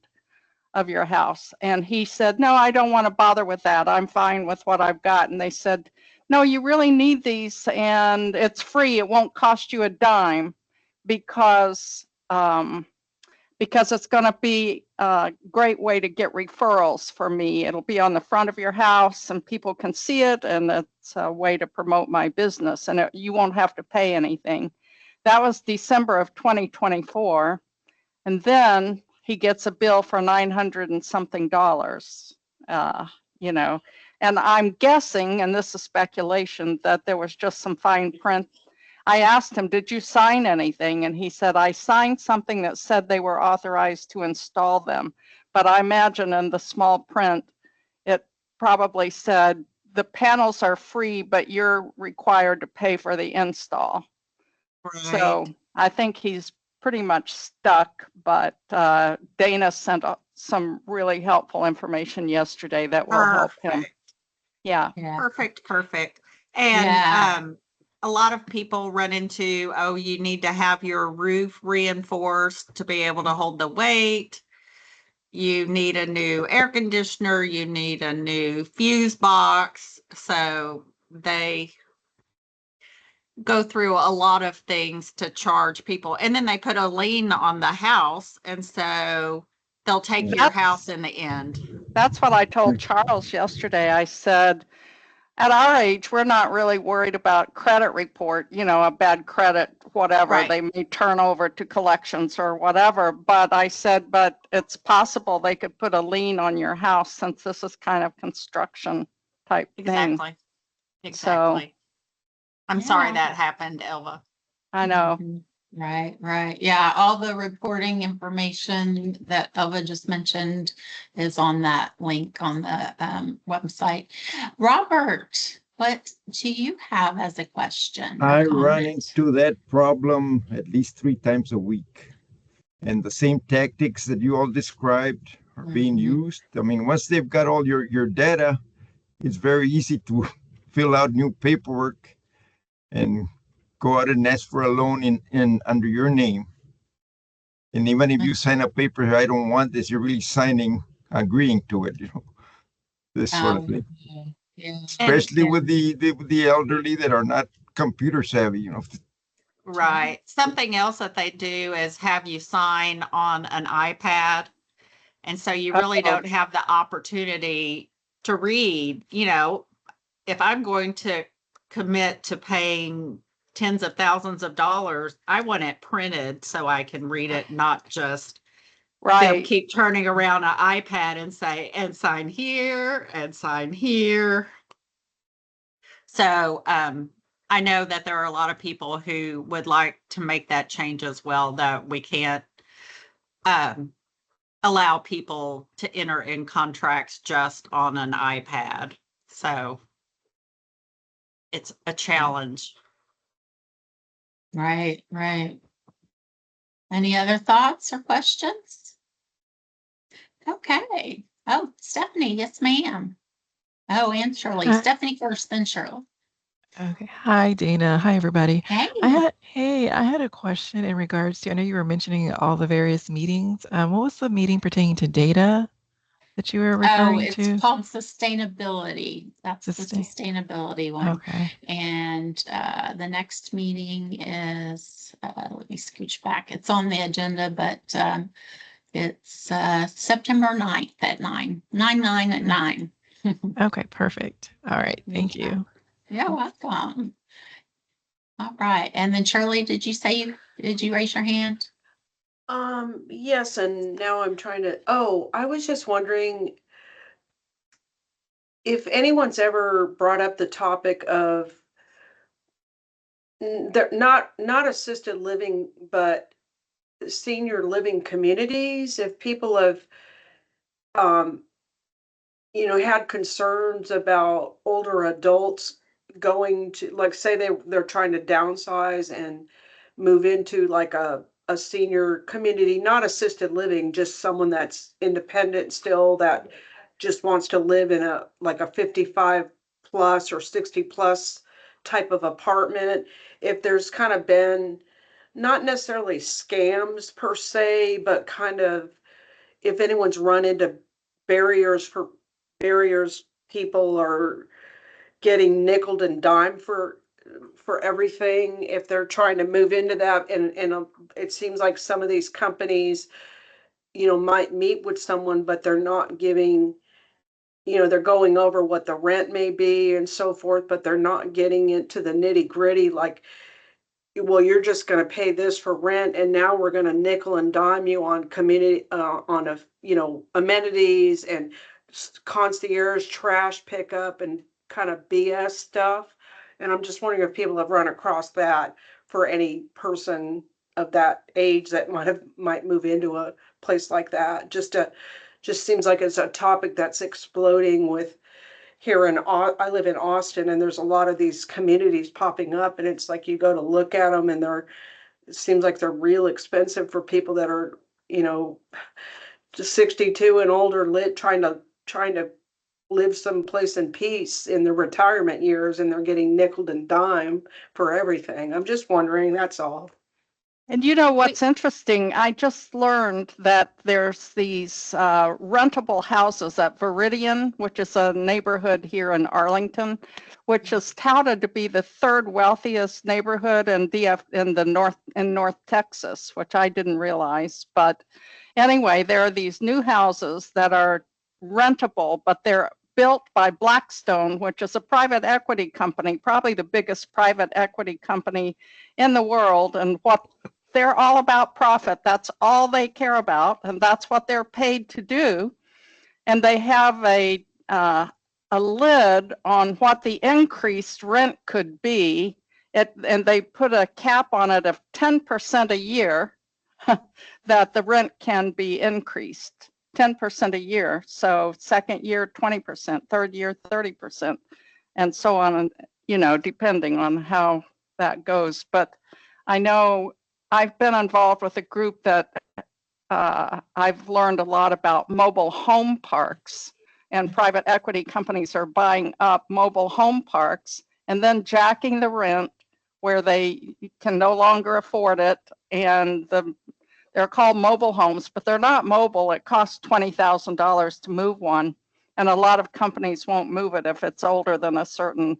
of your house. And he said, no, I don't want to bother with that. I'm fine with what I've got. And they said, no, you really need these, and it's free. It won't cost you a dime, because it's going to be a great way to get referrals for me. It'll be on the front of your house and people can see it, and it's a way to promote my business, and you won't have to pay anything. That was December of 2024. And then he gets a bill for $900 and something, and I'm guessing, and this is speculation, that there was just some fine print. I asked him, did you sign anything? And he said, I signed something that said they were authorized to install them. But I imagine in the small print, it probably said, the panels are free, but you're required to pay for the install. Right. So I think he's pretty much stuck, but Dana sent some really helpful information yesterday that will help him. Yeah. Perfect. And a lot of people run into, oh, you need to have your roof reinforced to be able to hold the weight. You need a new air conditioner. You need a new fuse box. So they go through a lot of things to charge people. And then they put a lien on the house. And so they'll take your house in the end. That's what I told Charles yesterday. I said, at our age, we're not really worried about credit report, a bad credit, whatever. Right. They may turn over to collections or whatever. But I said, but it's possible they could put a lien on your house, since this is kind of construction type thing. Exactly. So, I'm sorry that happened, Elva. I know. Mhm. Right. Yeah, all the reporting information that Elva just mentioned is on that link on the website. Robert, what do you have as a question? I run into that problem at least 3 times a week. And the same tactics that you all described are being used. I mean, once they've got all your data, it's very easy to fill out new paperwork and go out and ask for a loan in under your name. And even if you sign a paper, I don't want this, you're really signing, agreeing to it, this sort of thing. Yeah. Especially with the elderly that are not computer savvy, Right. Something else that they do is have you sign on an iPad. And so you really don't have the opportunity to read. If I'm going to commit to paying tens of thousands of dollars, I want it printed so I can read it, not just them keep turning around an iPad and say, and sign here and sign here. So I know that there are a lot of people who would like to make that change as well, that we can't allow people to enter in contracts just on an iPad. So it's a challenge. Right. Any other thoughts or questions? Okay. Oh, Stephanie, yes, ma'am. Oh, and Shirley. Hi. Stephanie first, then Shirley. Okay. Hi, Dana. Hi, everybody. Hey. I had a question in regards to, I know you were mentioning all the various meetings. What was the meeting pertaining to data that you were Oh, referring it's to? called sustainability. That's the sustainability one. Okay. And the next meeting is, let me scooch back. It's on the agenda, but it's September 9th at 9 at 9. Okay, perfect. All right. Thank you. You're welcome. All right. And then Shirley, did you raise your hand? Yes, and now I'm trying to, I was just wondering if anyone's ever brought up the topic of they're not assisted living, but senior living communities, if people have had concerns about older adults going to, like, say they're trying to downsize and move into like a senior community, not assisted living, just someone that's independent still, that just wants to live in a like a 55 plus or 60 plus type of apartment. If there's kind of been not necessarily scams per se, but kind of if anyone's run into barriers, people are getting nickeled and dimed for everything if they're trying to move into that. And it seems like some of these companies, might meet with someone, but they're not giving, they're going over what the rent may be and so forth, but they're not getting into the nitty gritty, like, well, you're just going to pay this for rent, and now we're going to nickel and dime you on community, amenities and concierge trash pickup and kind of BS stuff. And I'm just wondering if people have run across that for any person of that age that might move into a place like that. Just seems like it's a topic that's exploding with here I live in Austin, and there's a lot of these communities popping up, and it's like you go to look at them and it seems like they're real expensive for people that are, just 62 and older, trying to live someplace in peace in their retirement years, and they're getting nickeled and dime for everything. I'm just wondering, that's all. And you know what's interesting? I just learned that there's these rentable houses at Viridian, which is a neighborhood here in Arlington, which is touted to be the third wealthiest neighborhood in North Texas, which I didn't realize. But anyway, there are these new houses that are rentable, but they're built by Blackstone, which is a private equity company, probably the biggest private equity company in the world. And what they're all about profit. That's all they care about, and that's what they're paid to do. And they have a lid on what the increased rent could be, and they put a cap on it of 10% a year that the rent can be increased, 10% a year. So second year, 20%, third year, 30%, and so on, depending on how that goes. But I know I've been involved with a group that I've learned a lot about mobile home parks, and private equity companies are buying up mobile home parks and then jacking the rent where they can no longer afford it. And they're called mobile homes, but they're not mobile. It costs $20,000 to move one. And a lot of companies won't move it if it's older than a certain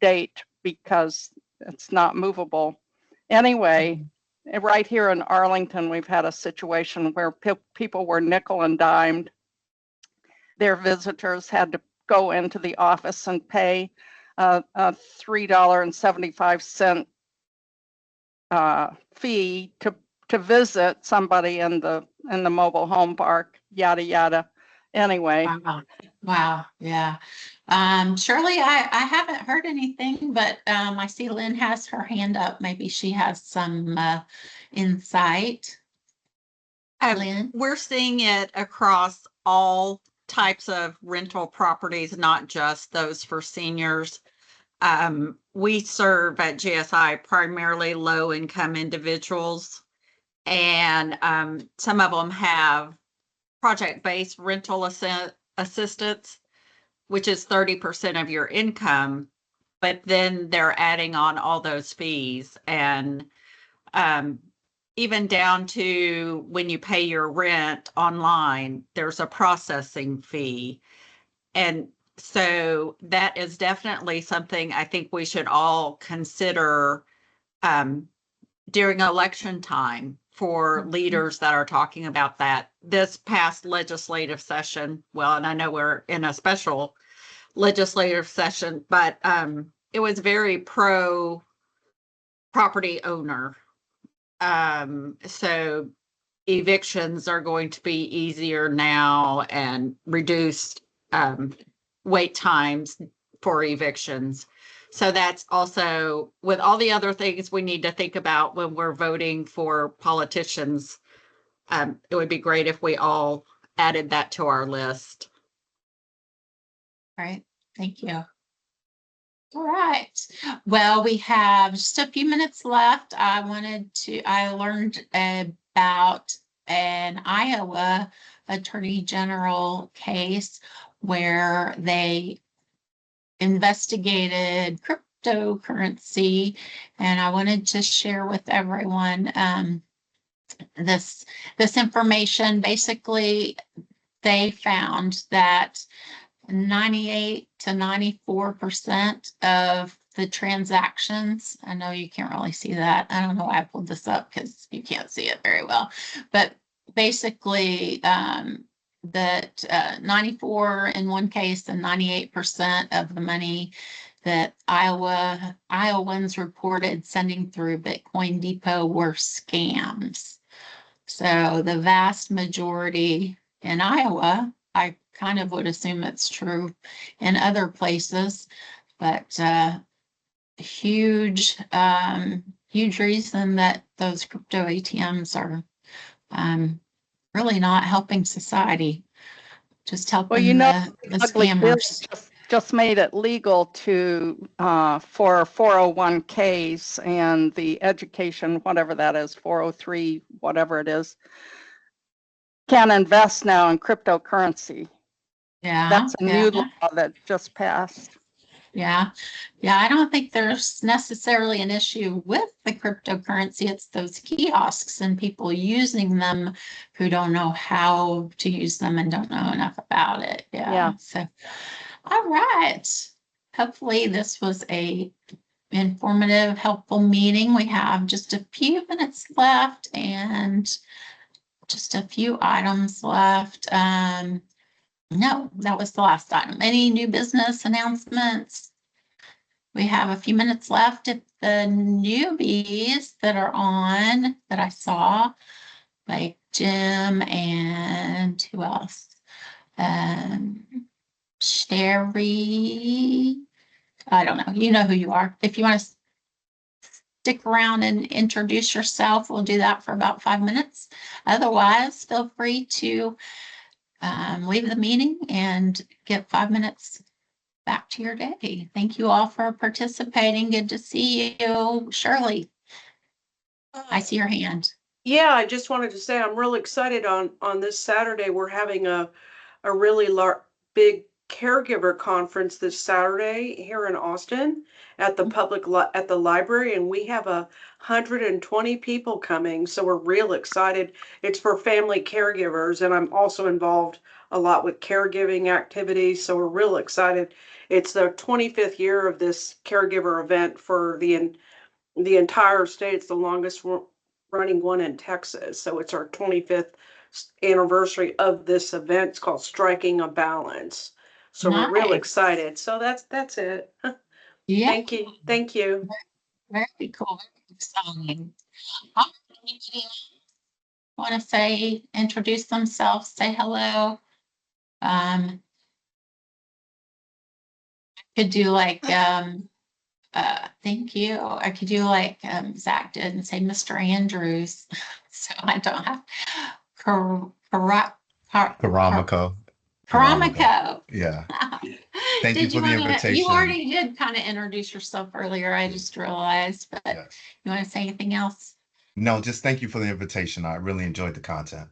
date because it's not movable. Anyway, right here in Arlington, we've had a situation where people were nickel and dimed. Their visitors had to go into the office and pay a $3.75 fee to visit somebody in the mobile home park, yada yada. Anyway. Wow. Yeah. Shirley, I haven't heard anything, but I see Lynn has her hand up. Maybe she has some insight. Lynn? We're seeing it across all types of rental properties, not just those for seniors. We serve at GSI primarily low income individuals. And some of them have project-based rental assistance, which is 30% of your income, but then they're adding on all those fees, and even down to when you pay your rent online, there's a processing fee. And so that is definitely something I think we should all consider during election time for leaders that are talking about that. This past legislative session, well, and I know we're in a special legislative session, but it was very pro property owner. So evictions are going to be easier now, and reduced wait times for evictions. So that's also, with all the other things we need to think about when we're voting for politicians, it would be great if we all added that to our list. All right, thank you. All right. Well, we have just a few minutes left. I learned about an Iowa Attorney General case where they investigated cryptocurrency, and I wanted to share with everyone this information. Basically, they found that 98 to 94% of the transactions, I know you can't really see that. I don't know why I pulled this up because you can't see it very well, but basically that 94 in one case and 98% of the money that Iowans reported sending through Bitcoin Depot were scams. So the vast majority in Iowa, I kind of would assume it's true in other places, but huge reason that those crypto ATMs are really not helping society, just helping the scammers. Just made it legal to for 401ks and the education, whatever that is, 403, whatever it is, can invest now in cryptocurrency. Yeah, that's a new law that just passed. Yeah, I don't think there's necessarily an issue with the cryptocurrency. It's those kiosks and people using them who don't know how to use them and don't know enough about it. Yeah. So, all right. Hopefully this was a informative, helpful meeting. We have just a few minutes left and just a few items left. No, that was the last item. Any new business announcements? We have a few minutes left. If the newbies that are on that I saw, like Jim and who else? Sherry. I don't know. You know who you are. If you want to stick around and introduce yourself, we'll do that for about 5 minutes. Otherwise, feel free to leave the meeting and get 5 minutes back to your day. Thank you all for participating. Good to see you. Shirley, I see your hand. Yeah, I just wanted to say I'm really excited on this Saturday. We're having a really big caregiver conference this Saturday here in Austin at the at the library, and we have 120 people coming, so we're real excited. It's for family caregivers, and I'm also involved a lot with caregiving activities, so we're real excited. It's the 25th year of this caregiver event for the entire state. It's the longest running one in Texas, so it's our 25th anniversary of this event. It's called Striking a Balance. So We're real excited. So that's it. Yeah. Thank you. Very cool. Very exciting. Anybody else want to say, introduce themselves, say hello? I could do like thank you. I could do like Zack did and say Mr. Andrews. So I don't have Karamiko. Yeah. Thank you for the invitation. You already did kind of introduce yourself earlier. I just realized, but yes. You want to say anything else? No, just thank you for the invitation. I really enjoyed the content.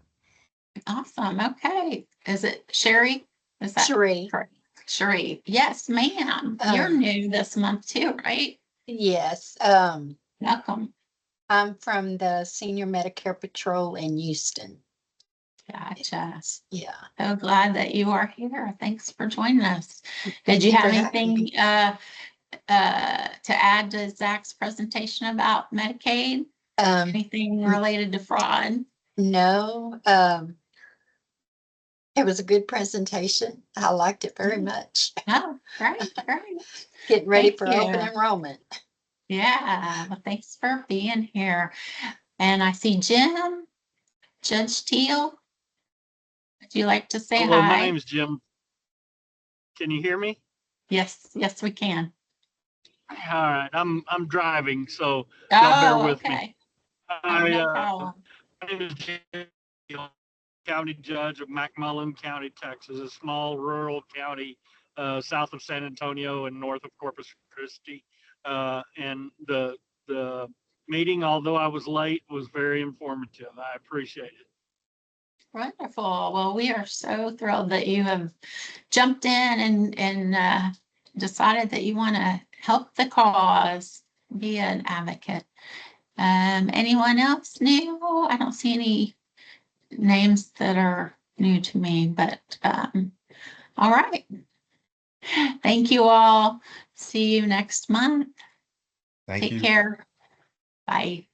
Awesome. Okay. Is it Sherry? Is that Sheree. correct? Sheree. Yes, ma'am. You're new this month too, right? Yes, Welcome. I'm from the Senior Medicare Patrol in Houston. Gotcha. Yeah. So glad that you are here. Thanks for joining us. Thank Did you you have for having anything me. to add to Zach's presentation about Medicaid? Anything related to fraud? No, it was a good presentation. I liked it very much. Oh, great, great. Getting ready Thank for you. open enrollment. Yeah, well, thanks for being here. And I see Jim, Judge Teal. Would you like to say Hello, my hi? name's Jim. Can you hear me? Yes, yes, we can. All right, I'm driving, so y'all bear Oh, with me. okay. Oh, I, no problem. my name is Jim, County Judge of McMullen County, Texas, a small rural county south of San Antonio and north of Corpus Christi. And the meeting, although I was late, was very informative. I appreciate it. Wonderful. Well, we are so thrilled that you have jumped in and decided that you want to help the cause, be an advocate. Anyone else new? I don't see any names that are new to me, but all right. Thank you all. See you next month. Thank Take you. care. Bye.